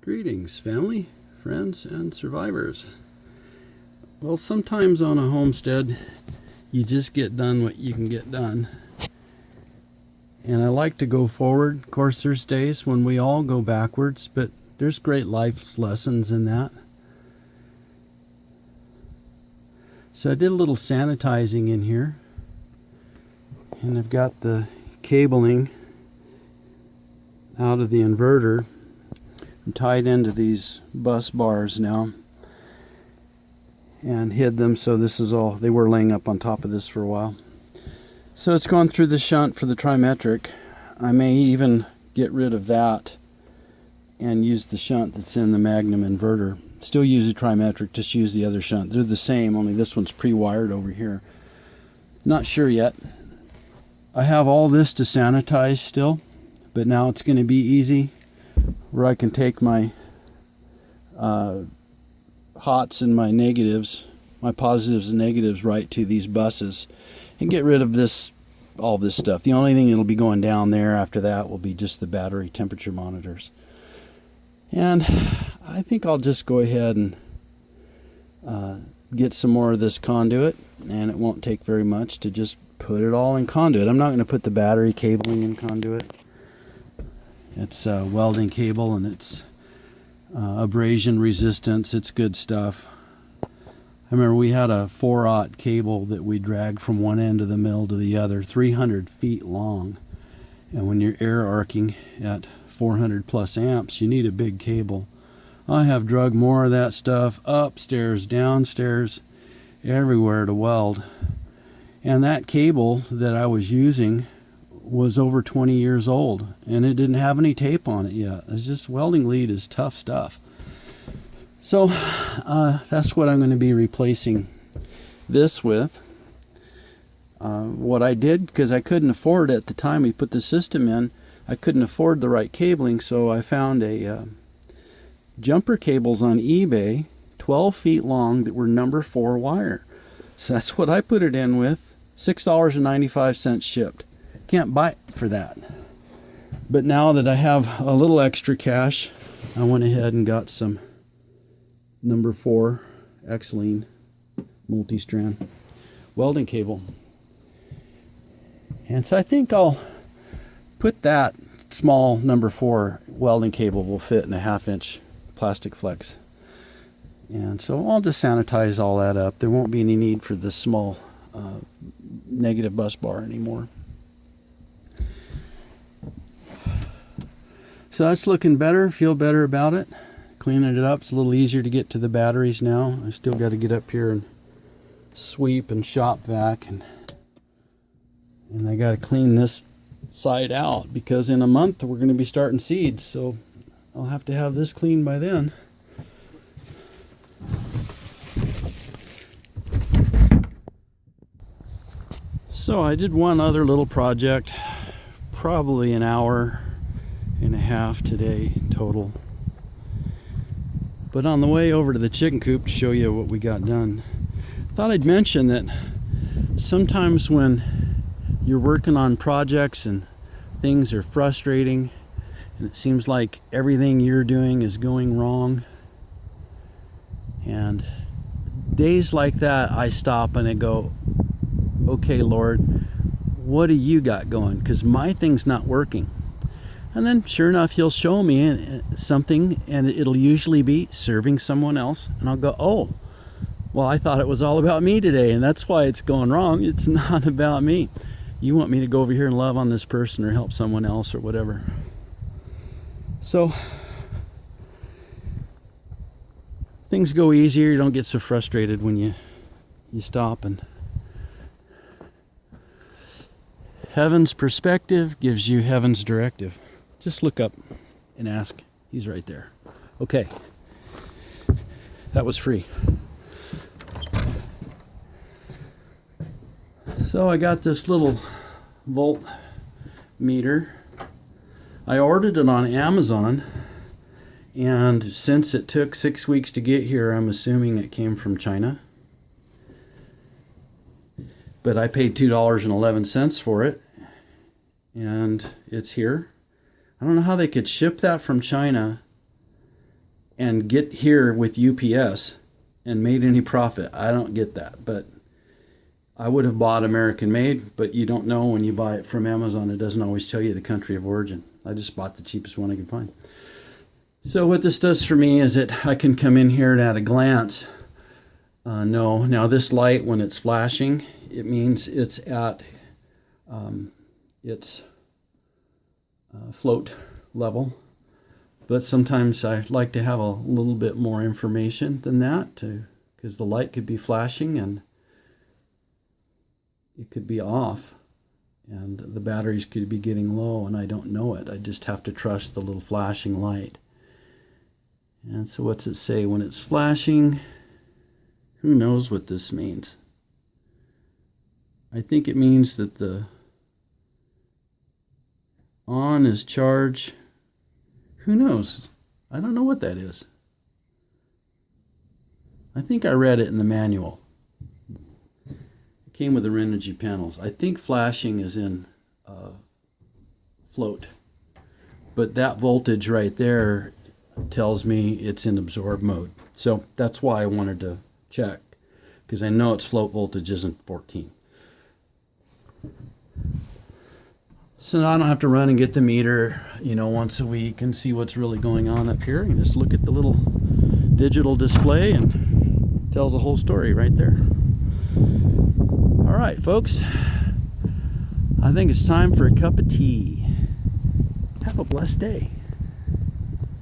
Greetings, family, friends, and survivors. Well, sometimes on a homestead, you just get done what you can get done. And I like to go forward. Of course, there's days when we all go backwards, but there's great life lessons in that. So I did a little sanitizing in here. And I've got the cabling out of the inverter. I'm tied into these bus bars now and hid them, so this is all, they were laying up on top of this for a while. So it's gone through the shunt for the trimetric. I may even get rid of that and use the shunt that's in the Magnum inverter. Still use the trimetric, just use the other shunt. They're the same, only this one's pre-wired over here. Not sure yet. I have all this to sanitize still, but now it's going to be easy where I can take my hots and my negatives, my positives and negatives, right to these buses and get rid of this, all this stuff. The only thing that'll be going down there after that will be just the battery temperature monitors. And I think I'll just go ahead and get some more of this conduit, and it won't take very much to just put it all in conduit. I'm not going to put the battery cabling in conduit. It's welding cable, and it's abrasion resistance. It's good stuff. I remember we had a 4/0 cable that we dragged from one end of the mill to the other, 300 feet long. And when you're air arcing at 400 plus amps, you need a big cable. I have dragged more of that stuff upstairs, downstairs, everywhere to weld. And that cable that I was using was over 20 years old, and it didn't have any tape on it yet. It's just, welding lead is tough stuff. So that's what I'm going to be replacing this with. What I did, because I couldn't afford at the time we put the system in, I couldn't afford the right cabling, so I found a jumper cables on eBay, 12 feet long, that were number 4 wire. So that's what I put it in with, $6.95 shipped. Can't buy it for that. But now that I have a little extra cash, I went ahead and got some number 4 X-Lean multi-strand welding cable. And so I think I'll put that small number 4 welding cable will fit in a 1/2-inch plastic flex. And so I'll just sanitize all that up. There won't be any need for this small negative bus bar anymore. So that's looking better, feel better about it. Cleaning it up, it's a little easier to get to the batteries now. I still got to get up here and sweep and shop vac, and I got to clean this side out because in a month we're going to be starting seeds, so I'll have to have this cleaned by then. So I did one other little project, probably an hour and a half today total. But on the way over to the chicken coop to show you what we got done, thought I'd mention that sometimes when you're working on projects and things are frustrating and it seems like everything you're doing is going wrong, and days like that I stop and I go, okay, Lord, what do you got going? Because my thing's not working. And then sure enough, he'll show me something, and it'll usually be serving someone else, and I'll go, oh, well, I thought it was all about me today, and that's why it's going wrong. It's not about me. You want me to go over here and love on this person or help someone else or whatever. So things go easier. You don't get so frustrated when you stop, and heaven's perspective gives you heaven's directive. Just look up and ask. He's right there. Okay. That was free. So I got this little volt meter. I ordered it on Amazon, and since it took 6 weeks to get here, I'm assuming it came from China. But I paid $2.11 for it, and it's here. I don't know how they could ship that from China and get here with UPS and made any profit. I don't get that, but I would have bought American made, but you don't know when you buy it from Amazon. It doesn't always tell you the country of origin. I just bought the cheapest one I could find. So what this does for me is that I can come in here and at a glance know. Now this light, when it's flashing, it means it's at its float level. But sometimes I like to have a little bit more information than that, because the light could be flashing and it could be off, and the batteries could be getting low and I don't know it. I just have to trust the little flashing light. And so what's it say when it's flashing? Who knows what this means? I think it means that the on is charge. Who knows? I don't know what that is. I think I read it in the manual. It came with the Renogy panels. I think flashing is in float. But that voltage right there tells me it's in absorb mode. So that's why I wanted to check, because I know its float voltage isn't 14. So now I don't have to run and get the meter, once a week and see what's really going on up here. You just look at the little digital display and it tells the whole story right there. All right, folks. I think it's time for a cup of tea. Have a blessed day.